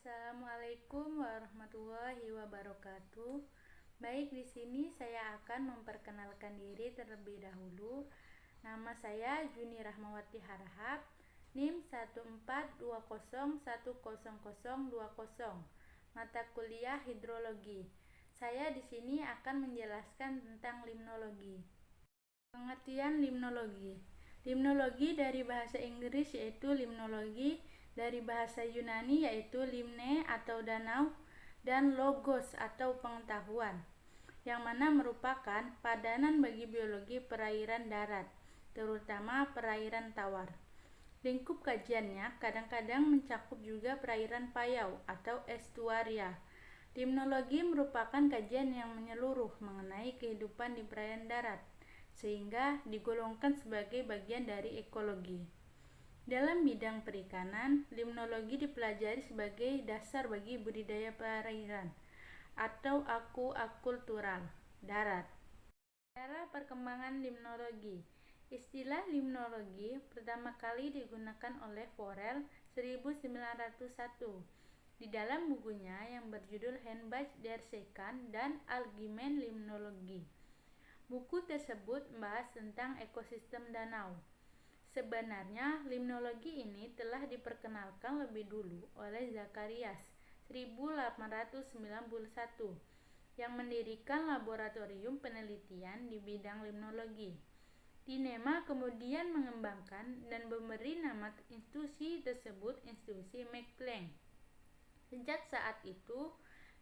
Assalamualaikum warahmatullahi wabarakatuh. Baik, di sini saya akan memperkenalkan diri terlebih dahulu. Nama saya Juni Rahmawati Harahap, NIM 142010020, mata kuliah hidrologi. Saya di sini akan menjelaskan tentang limnologi. Pengertian limnologi. Limnologi dari bahasa Inggris yaitu limnologi, dari bahasa Yunani yaitu limne atau danau, dan logos atau pengetahuan, yang mana merupakan padanan bagi biologi perairan darat, terutama perairan tawar. Lingkup kajiannya kadang-kadang mencakup juga perairan payau atau estuaria. Limnologi merupakan kajian yang menyeluruh mengenai kehidupan di perairan darat, sehingga digolongkan sebagai bagian dari ekologi. Dalam bidang perikanan, limnologi dipelajari sebagai dasar bagi budidaya perairan atau akuakultural darat. Cara perkembangan limnologi. Istilah limnologi pertama kali digunakan oleh Forel 1901 di dalam bukunya yang berjudul Handbuch der Zeekan dan Allgemeine Limnologie. Buku tersebut membahas tentang ekosistem danau. Sebenarnya, limnologi ini telah diperkenalkan lebih dulu oleh Zacharias 1891 yang mendirikan laboratorium penelitian di bidang limnologi. Dinema kemudian mengembangkan dan memberi nama institusi tersebut Institusi Max Planck. Sejak saat itu,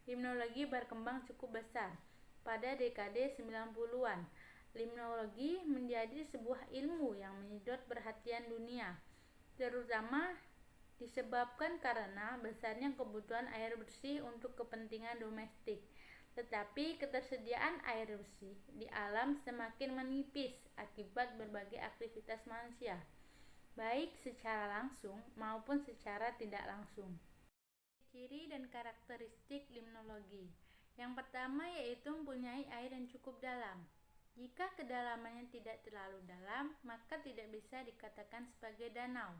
limnologi berkembang cukup besar. Pada dekade 90-an, limnologi menjadi sebuah ilmu yang menyedot perhatian dunia, terutama disebabkan karena besarnya kebutuhan air bersih untuk kepentingan domestik. Tetapi ketersediaan air bersih di alam semakin menipis akibat berbagai aktivitas manusia, baik secara langsung maupun secara tidak langsung. Ciri dan karakteristik limnologi. Yang pertama yaitu mempunyai air yang cukup dalam. Jika kedalamannya tidak terlalu dalam, maka tidak bisa dikatakan sebagai danau.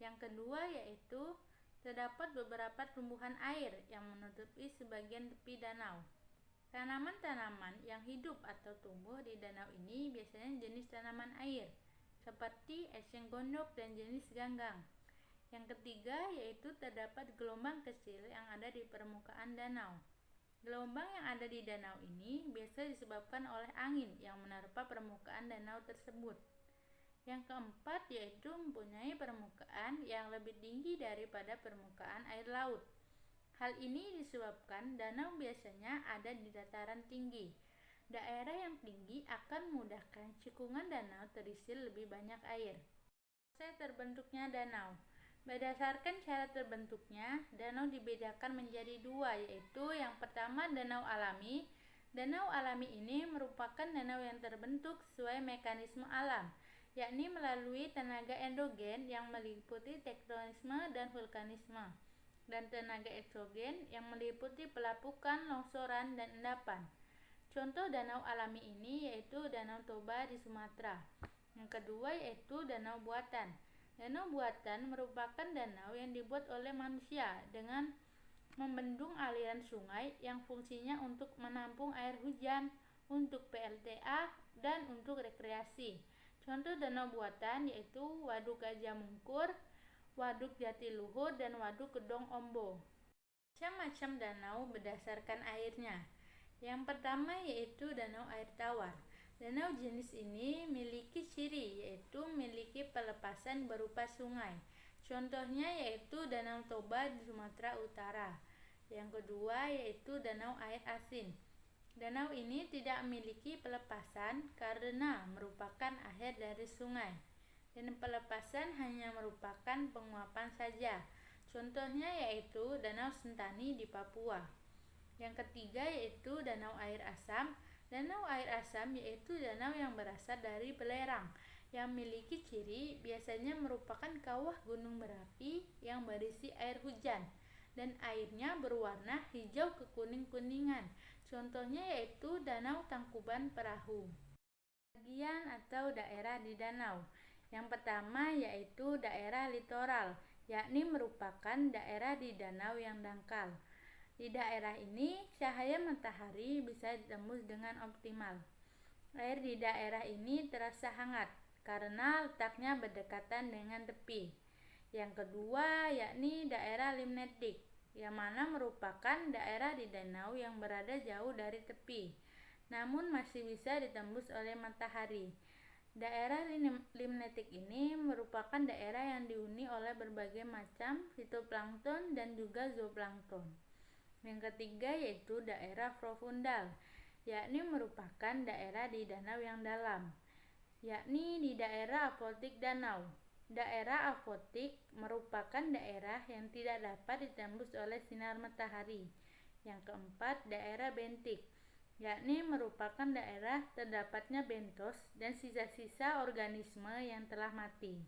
Yang kedua yaitu terdapat beberapa tumbuhan air yang menutupi sebagian tepi danau. Tanaman-tanaman yang hidup atau tumbuh di danau ini biasanya jenis tanaman air, seperti eceng gondok dan jenis ganggang. Yang ketiga yaitu terdapat gelombang kecil yang ada di permukaan danau. Gelombang yang ada di danau ini biasa disebabkan oleh angin yang menerpa permukaan danau tersebut. Yang keempat yaitu mempunyai permukaan yang lebih tinggi daripada permukaan air laut. Hal ini disebabkan danau biasanya ada di dataran tinggi. Daerah yang tinggi akan memudahkan cekungan danau terisi lebih banyak air. Proses terbentuknya danau. Berdasarkan cara terbentuknya, danau dibedakan menjadi dua, yaitu yang pertama danau alami. Danau alami ini merupakan danau yang terbentuk sesuai mekanisme alam, yakni melalui tenaga endogen yang meliputi tektonisme dan vulkanisme, dan tenaga eksogen yang meliputi pelapukan, longsoran, dan endapan. Contoh danau alami ini yaitu Danau Toba di Sumatera. Yang kedua yaitu danau buatan. Danau buatan merupakan danau yang dibuat oleh manusia dengan membendung aliran sungai yang fungsinya untuk menampung air hujan, untuk PLTA, dan untuk rekreasi. Contoh danau buatan yaitu Waduk Gajah Mungkur, Waduk Jatiluhur, dan Waduk Kedong Ombo. Macam-macam danau berdasarkan airnya. Yang pertama yaitu danau air tawar. Danau jenis ini memiliki ciri yaitu memiliki pelepasan berupa sungai. Contohnya yaitu Danau Toba di Sumatera Utara. Yang kedua yaitu danau air asin. Danau ini tidak memiliki pelepasan karena merupakan akhir dari sungai, dan pelepasan hanya merupakan penguapan saja. Contohnya yaitu Danau Sentani di Papua. Yang ketiga yaitu danau air asam. Danau air asam yaitu danau yang berasal dari belerang yang memiliki ciri biasanya merupakan kawah gunung berapi yang berisi air hujan dan airnya berwarna hijau kekuning-kuningan. Contohnya yaitu Danau Tangkuban Perahu. Bagian atau daerah di danau. Yang pertama yaitu daerah litoral. yakni merupakan daerah di danau yang dangkal. Di daerah ini, cahaya matahari bisa ditembus dengan optimal. Air di daerah ini terasa hangat karena letaknya berdekatan dengan tepi. Yang kedua, yakni daerah limnetik, yang mana merupakan daerah di danau yang berada jauh dari tepi, namun masih bisa ditembus oleh matahari. Daerah limnetik ini merupakan daerah yang dihuni oleh berbagai macam fitoplankton dan juga zooplankton. Yang ketiga yaitu daerah profundal, yakni merupakan daerah di danau yang dalam, yakni di daerah apotik danau. Daerah apotik merupakan daerah yang tidak dapat ditembus oleh sinar matahari. Yang keempat, daerah bentik, yakni merupakan daerah terdapatnya bentos dan sisa-sisa organisme yang telah mati.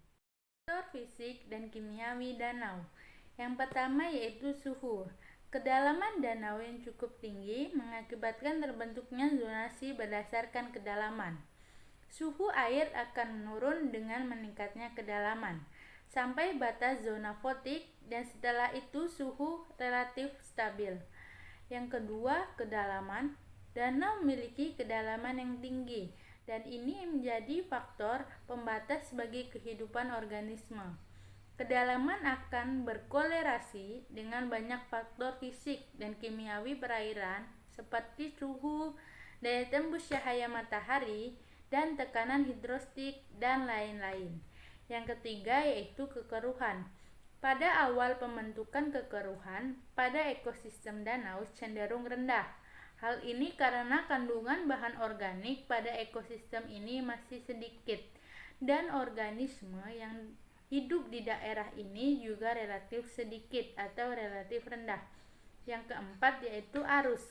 Faktor fisik dan kimiawi danau. Yang pertama yaitu suhu. Kedalaman danau yang cukup tinggi mengakibatkan terbentuknya zonasi berdasarkan kedalaman. Suhu air akan menurun dengan meningkatnya kedalaman sampai batas zona fotik, dan setelah itu suhu relatif stabil. Yang kedua, kedalaman. Danau memiliki kedalaman yang tinggi, dan ini menjadi faktor pembatas bagi kehidupan organisme. Kedalaman akan berkolerasi dengan banyak faktor fisik dan kimiawi perairan seperti suhu, daya tembus cahaya matahari, dan tekanan hidrostik, dan lain-lain. Yang ketiga yaitu kekeruhan. Pada awal pembentukan kekeruhan pada ekosistem danau cenderung rendah. Hal ini karena kandungan bahan organik pada ekosistem ini masih sedikit, dan organisme yang hidup di daerah ini juga relatif sedikit atau relatif rendah. Yang keempat yaitu arus.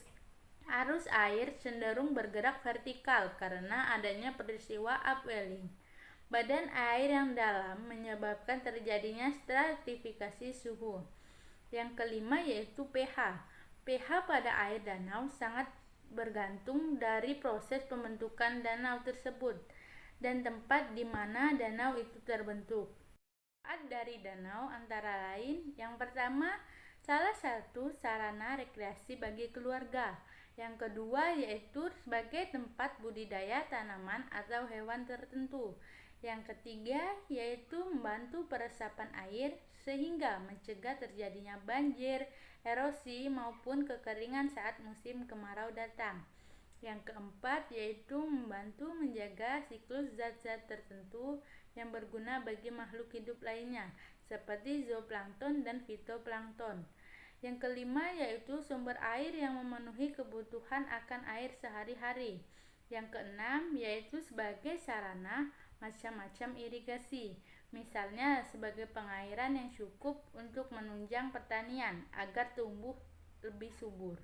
Arus air cenderung bergerak vertikal karena adanya peristiwa upwelling. Badan air yang dalam menyebabkan terjadinya stratifikasi suhu. Yang kelima yaitu pH. pH pada air danau sangat bergantung dari proses pembentukan danau tersebut dan tempat di mana danau itu terbentuk. Manfaat dari danau antara lain, yang pertama, salah satu sarana rekreasi bagi keluarga. Yang kedua yaitu sebagai tempat budidaya tanaman atau hewan tertentu. Yang ketiga yaitu membantu peresapan air sehingga mencegah terjadinya banjir, erosi maupun kekeringan saat musim kemarau datang. Yang keempat yaitu membantu menjaga siklus zat-zat tertentu yang berguna bagi makhluk hidup lainnya seperti zooplankton dan fitoplankton. Yang kelima yaitu sumber air yang memenuhi kebutuhan akan air sehari-hari. Yang keenam yaitu sebagai sarana macam-macam irigasi, misalnya sebagai pengairan yang cukup untuk menunjang pertanian agar tumbuh lebih subur.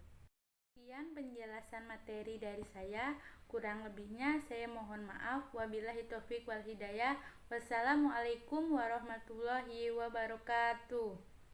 Sekian penjelasan materi dari saya, kurang lebihnya saya mohon maaf. Wabillahi taufik wal hidayah. Wassalamualaikum warahmatullahi wabarakatuh.